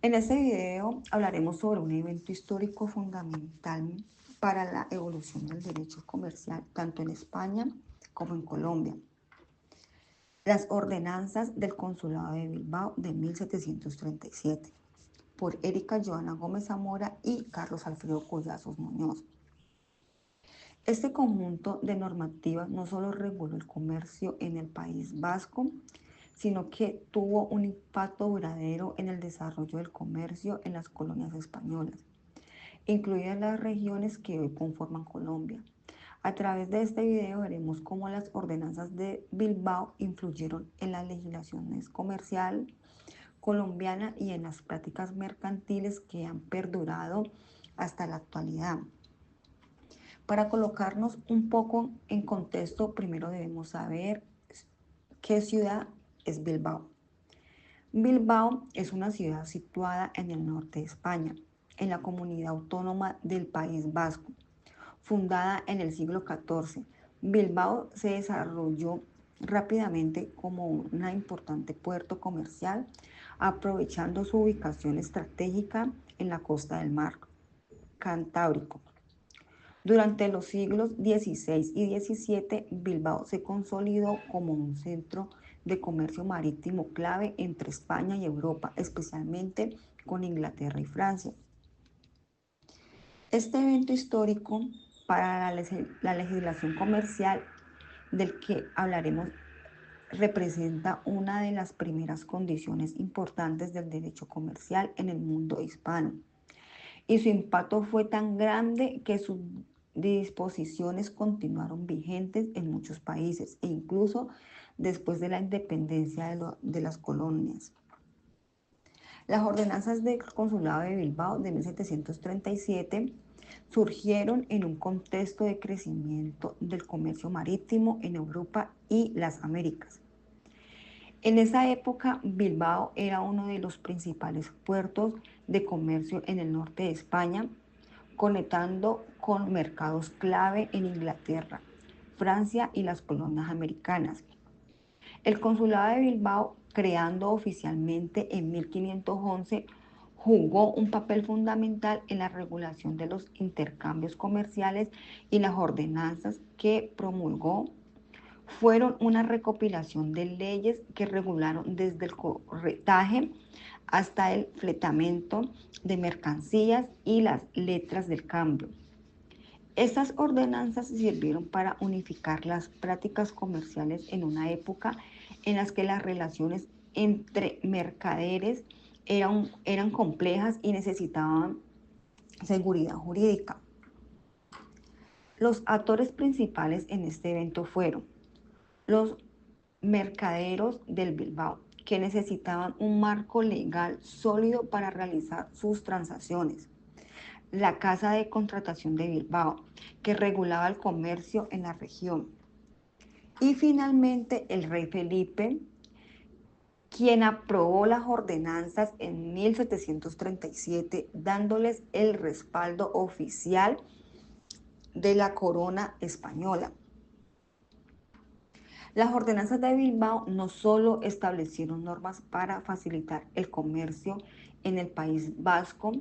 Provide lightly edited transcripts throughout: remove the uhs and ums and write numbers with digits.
En este video hablaremos sobre un evento histórico fundamental para la evolución del derecho comercial, tanto en España como en Colombia. Las ordenanzas del Consulado de Bilbao de 1737, por Erika Joana Gómez Zamora y Carlos Alfredo Collazos Muñoz. Este conjunto de normativas no solo reguló el comercio en el País Vasco, sino que tuvo un impacto duradero en el desarrollo del comercio en las colonias españolas, incluidas las regiones que hoy conforman Colombia. A través de este video veremos cómo las ordenanzas de Bilbao influyeron en la legislación comercial colombiana y en las prácticas mercantiles que han perdurado hasta la actualidad. Para colocarnos un poco en contexto, primero debemos saber qué ciudad es Bilbao. Bilbao es una ciudad situada en el norte de España, en la comunidad autónoma del País Vasco. Fundada en el siglo XIV, Bilbao se desarrolló rápidamente como un importante puerto comercial, aprovechando su ubicación estratégica en la costa del mar Cantábrico. Durante los siglos XVI y XVII, Bilbao se consolidó como un centro de comercio marítimo clave entre España y Europa, especialmente con Inglaterra y Francia. Este evento histórico para la legislación comercial del que hablaremos representa una de las primeras condiciones importantes del derecho comercial en el mundo hispano, y su impacto fue tan grande que sus disposiciones continuaron vigentes en muchos países e incluso después de la independencia de las colonias. Las ordenanzas del Consulado de Bilbao de 1737 surgieron en un contexto de crecimiento del comercio marítimo en Europa y las Américas. En esa época, Bilbao era uno de los principales puertos de comercio en el norte de España, conectando con mercados clave en Inglaterra, Francia y las colonias americanas. El Consulado de Bilbao, creando oficialmente en 1511, jugó un papel fundamental en la regulación de los intercambios comerciales, y las ordenanzas que promulgó fueron una recopilación de leyes que regularon desde el corretaje hasta el fletamento de mercancías y las letras del cambio. Estas ordenanzas sirvieron para unificar las prácticas comerciales en una época en la que las relaciones entre mercaderes eran complejas y necesitaban seguridad jurídica. Los actores principales en este evento fueron los mercaderos del Bilbao, que necesitaban un marco legal sólido para realizar sus transacciones; la Casa de Contratación de Bilbao, que regulaba el comercio en la región; y finalmente el rey Felipe, quien aprobó las ordenanzas en 1737, dándoles el respaldo oficial de la corona española. Las ordenanzas de Bilbao no solo establecieron normas para facilitar el comercio en el País Vasco,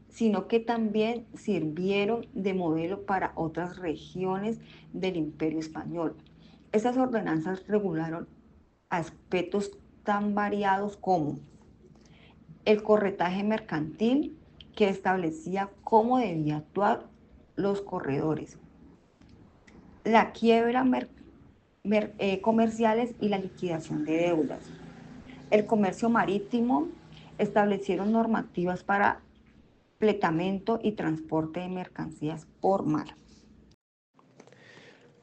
sino que también sirvieron de modelo para otras regiones del Imperio Español. Estas ordenanzas regularon aspectos tan variados como el corretaje mercantil, que establecía cómo debían actuar los corredores; la quiebra comerciales y la liquidación de deudas; el comercio marítimo, establecieron normativas para fletamento y transporte de mercancías por mar.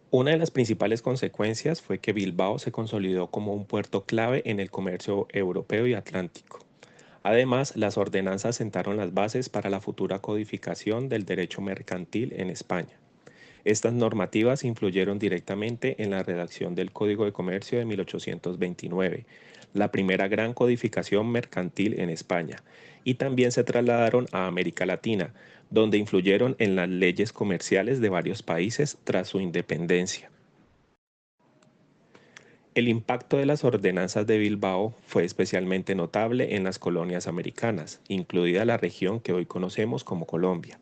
Una de las principales consecuencias fue que Bilbao se consolidó como un puerto clave en el comercio europeo y atlántico. Además, las ordenanzas sentaron las bases para la futura codificación del derecho mercantil en España. Estas normativas influyeron directamente en la redacción del Código de Comercio de 1829, la primera gran codificación mercantil en España, y también se trasladaron a América Latina, donde influyeron en las leyes comerciales de varios países tras su independencia. El impacto de las ordenanzas de Bilbao fue especialmente notable en las colonias americanas, incluida la región que hoy conocemos como Colombia.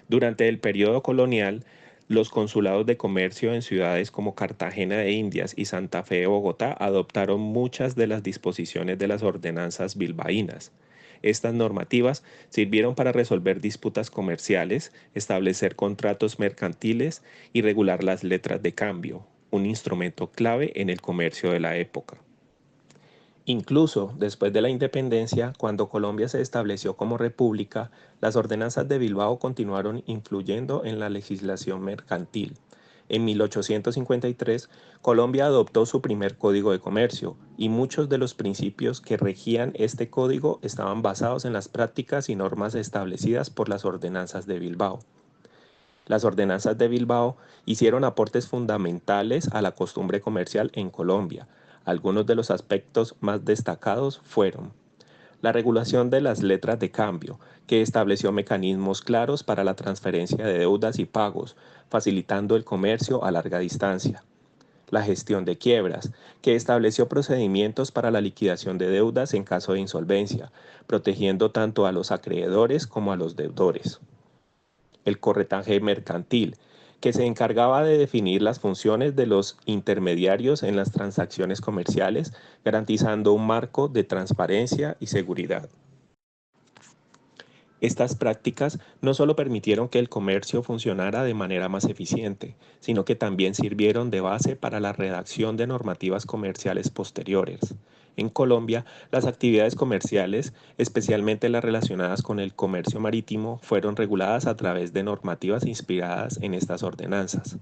Durante el periodo colonial, los consulados de comercio en ciudades como Cartagena de Indias y Santa Fe de Bogotá adoptaron muchas de las disposiciones de las ordenanzas bilbaínas. Estas normativas sirvieron para resolver disputas comerciales, establecer contratos mercantiles y regular las letras de cambio, un instrumento clave en el comercio de la época. Incluso después de la independencia, cuando Colombia se estableció como república, las ordenanzas de Bilbao continuaron influyendo en la legislación mercantil. En 1853, Colombia adoptó su primer código de comercio y muchos de los principios que regían este código estaban basados en las prácticas y normas establecidas por las ordenanzas de Bilbao. Las ordenanzas de Bilbao hicieron aportes fundamentales a la costumbre comercial en Colombia. Algunos de los aspectos más destacados fueron la regulación de las letras de cambio, que estableció mecanismos claros para la transferencia de deudas y pagos, facilitando el comercio a larga distancia. La gestión de quiebras, que estableció procedimientos para la liquidación de deudas en caso de insolvencia, protegiendo tanto a los acreedores como a los deudores. El corretaje mercantil, que se encargaba de definir las funciones de los intermediarios en las transacciones comerciales, garantizando un marco de transparencia y seguridad. Estas prácticas no solo permitieron que el comercio funcionara de manera más eficiente, sino que también sirvieron de base para la redacción de normativas comerciales posteriores. En Colombia, las actividades comerciales, especialmente las relacionadas con el comercio marítimo, fueron reguladas a través de normativas inspiradas en estas ordenanzas.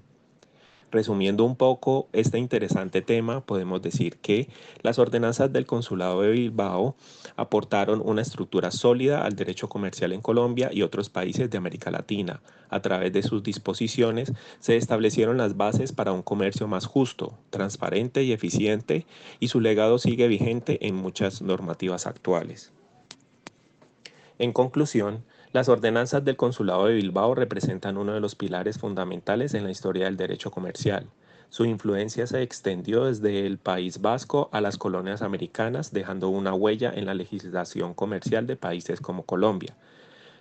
Resumiendo un poco este interesante tema, podemos decir que las ordenanzas del Consulado de Bilbao aportaron una estructura sólida al derecho comercial en Colombia y otros países de América Latina. A través de sus disposiciones se establecieron las bases para un comercio más justo, transparente y eficiente, y su legado sigue vigente en muchas normativas actuales. En conclusión, las ordenanzas del Consulado de Bilbao representan uno de los pilares fundamentales en la historia del derecho comercial. Su influencia se extendió desde el País Vasco a las colonias americanas, dejando una huella en la legislación comercial de países como Colombia.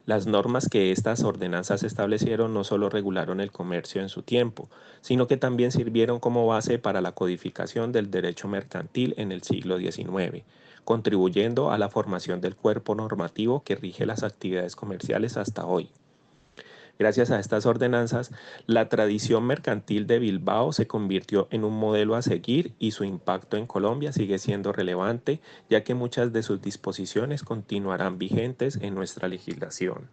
Las normas que estas ordenanzas establecieron no solo regularon el comercio en su tiempo, sino que también sirvieron como base para la codificación del derecho mercantil en el siglo XIX, contribuyendo a la formación del cuerpo normativo que rige las actividades comerciales hasta hoy. Gracias a estas ordenanzas, la tradición mercantil de Bilbao se convirtió en un modelo a seguir y su impacto en Colombia sigue siendo relevante, ya que muchas de sus disposiciones continuarán vigentes en nuestra legislación.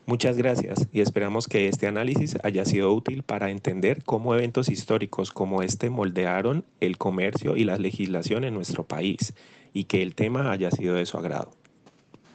Muchas gracias y esperamos que este análisis haya sido útil para entender cómo eventos históricos como este moldearon el comercio y la legislación en nuestro país y que el tema haya sido de su agrado.